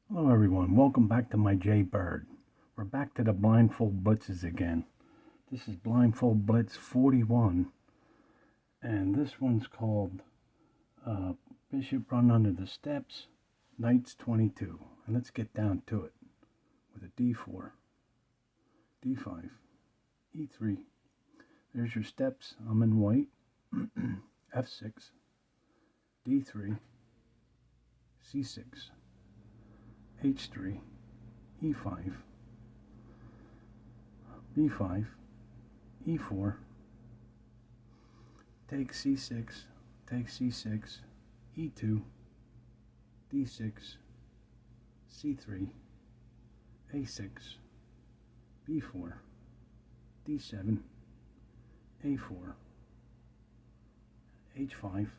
Hello everyone, welcome back to my J Bird. We're back to the blindfold blitzes again. This is blindfold blitz 41, and this one's called Bishop Run Under the Steps, Knights 22. And let's get down to it with a D4, D5, E3. There's your steps, I'm in white, F6, D3, C6, H3, E5, B5, E4, take C6, take C6, E2, D6, C3, A6, B4, D7, A4, H5.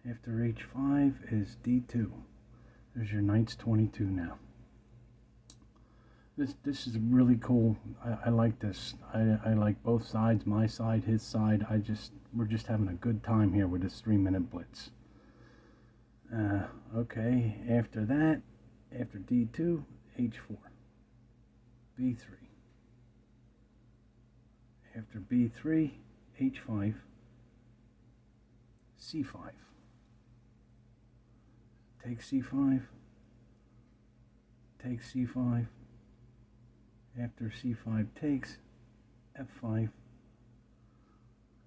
After H5 is D2. There's your Knights 22 now. This is really cool. I like this. I like both sides, my side, his side. We're just having a good time here with this 3-minute blitz. Okay, after that, after D2, H4, B3. After B3, H5, C5. Take C5, take C5, after C5 takes, F5,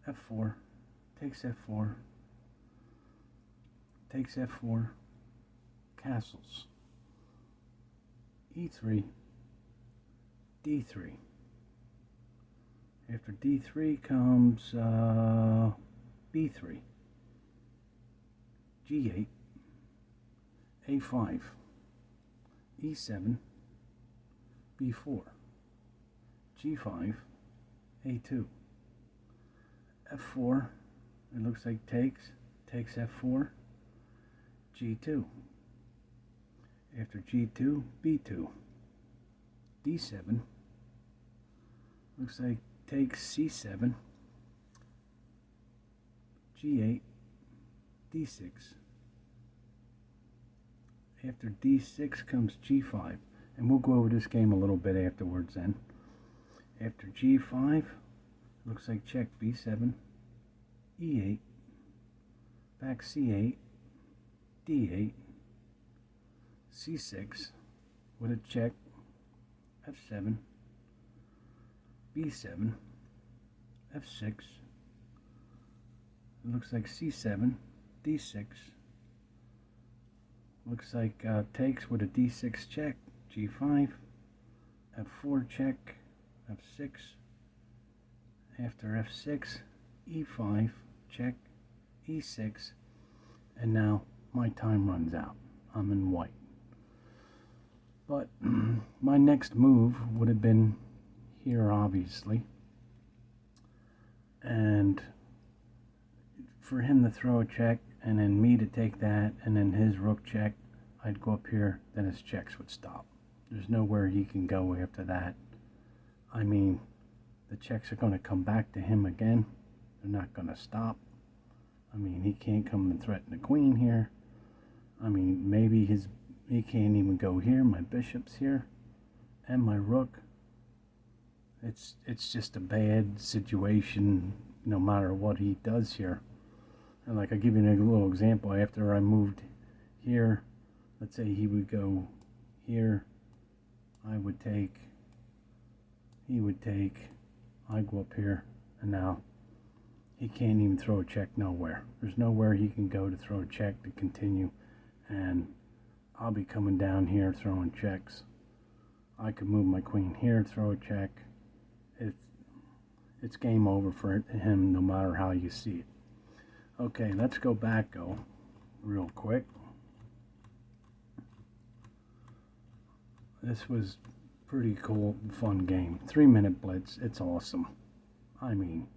F4, takes F4, takes F4, castles, E3, D3. After D3 comes B3, G8, A5, E7, B4, G5, A2, F4, it looks like takes F4, G2, after G2, B2, D7, looks like takes C7, G8, D6, after D6 comes G5, and we'll go over this game a little bit afterwards then. After G5, looks like check B7, E8, back C8, D8, C6, with a check, F7, B7, F6, it looks like C7, D6, looks like takes with a D6 check, G5, F4 check, F6, after F6, E5 check, E6, and now my time runs out. I'm in white. But my next move would have been here, obviously, and for him to throw a check and then me to take that and then his rook check, I'd go up here, then his checks would stop. There's nowhere he can go after that. I mean, the checks are going to come back to him again. They're not going to stop. I mean, he can't come and threaten the queen here. I mean, maybe he can't even go here. My bishop's here and my rook. It's just a bad situation no matter what he does here. And like, I'll give you a little example. After I moved here, let's say he would go here, I would take, he would take, I go up here, and now he can't even throw a check nowhere. There's nowhere he can go to throw a check to continue, and I'll be coming down here throwing checks. I could move my queen here, throw a check. It's game over for him no matter how you see it. Okay, let's go back real quick. This was pretty cool, fun game. 3-minute blitz, it's awesome. I mean,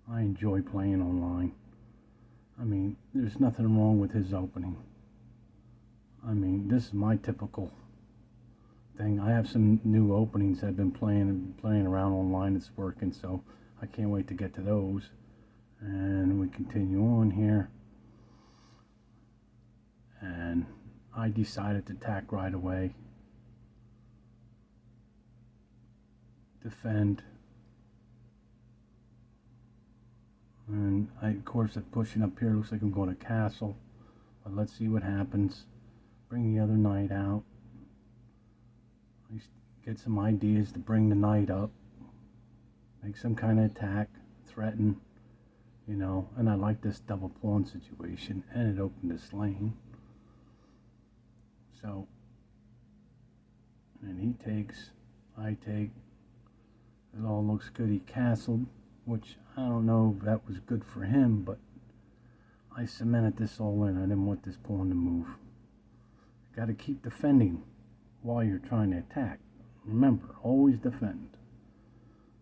I enjoy playing online. I mean, there's nothing wrong with his opening. I mean, this is my typical thing. I have some new openings I've been playing around online. It's working, so I can't wait to get to those. And we continue on here. And I decided to attack right away, defend, and of course I'm pushing up here. Looks like I'm going to castle, but let's see what happens. Bring the other knight out. I get some ideas to bring the knight up, make some kind of attack, threaten, and I like this double pawn situation, and it opened this lane. So, and he takes, I take, it all looks good. He castled, which I don't know if that was good for him, but I cemented this all in. I didn't want this pawn to move. Got to keep defending while you're trying to attack. Remember, always defend.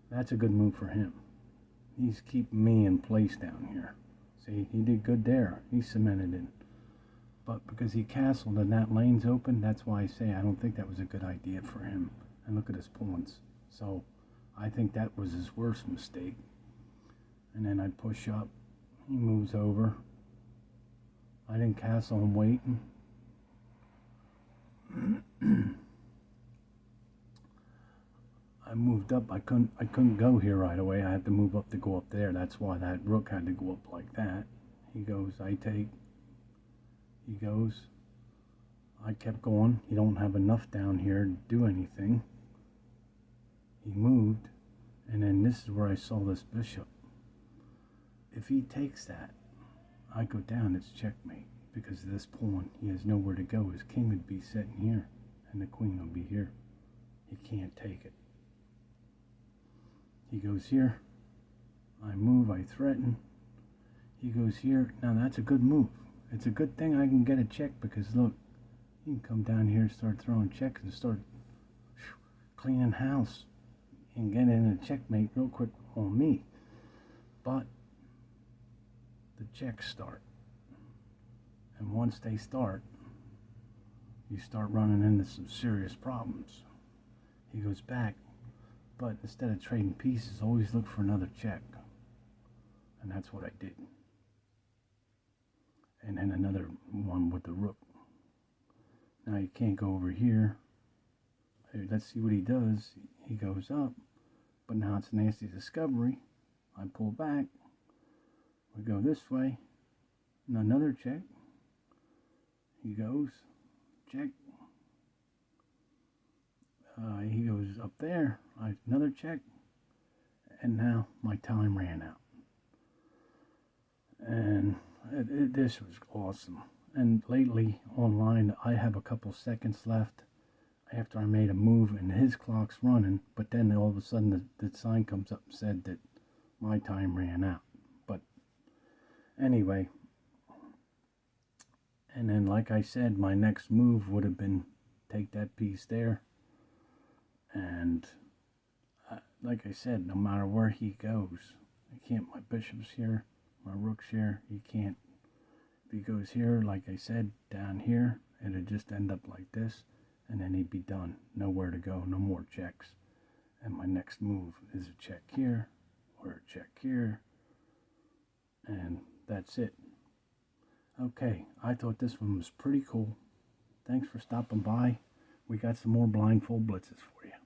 That's a good move for him. He's keeping me in place down here. See, he did good there. He cemented it. But because he castled and that lane's open, that's why I say I don't think that was a good idea for him. And look at his pawns. So I think that was his worst mistake. And then I push up. He moves over. I didn't castle him waiting. I moved up. I couldn't go here right away. I had to move up to go up there. That's why that rook had to go up like that. He goes, I take. He goes. I kept going. He don't have enough down here to do anything. He moved, and then this is where I saw this bishop. If he takes that, I go down. It's checkmate because of this pawn. He has nowhere to go. His king would be sitting here, and the queen will be here. He can't take it. He goes here. I move. I threaten. He goes here. Now that's a good move. It's a good thing I can get a check because look, you can come down here and start throwing checks and start cleaning house and get in a checkmate real quick on me. But the checks start. And once they start, you start running into some serious problems. He goes back, but instead of trading pieces, always look for another check. And that's what I did. And then another one with the rook. Now you can't go over here. Let's see what he does. He goes up, but now it's a nasty discovery. I pull back. We go this way. And another check. He goes, check. He goes up there. Another check. And now my time ran out. And this was awesome. And lately online, I have a couple seconds left after I made a move, and his clock's running. But then all of a sudden, the sign comes up and said that my time ran out. But anyway, and then like I said, my next move would have been take that piece there. And like I said, no matter where he goes, I can't. My bishop's here, my rook's here. He can't. If he goes here, like I said, down here, it'd just end up like this, and then he'd be done. Nowhere to go, no more checks. And my next move is a check here, or a check here, and that's it. Okay, I thought this one was pretty cool. Thanks for stopping by. We got some more blindfold blitzes for you.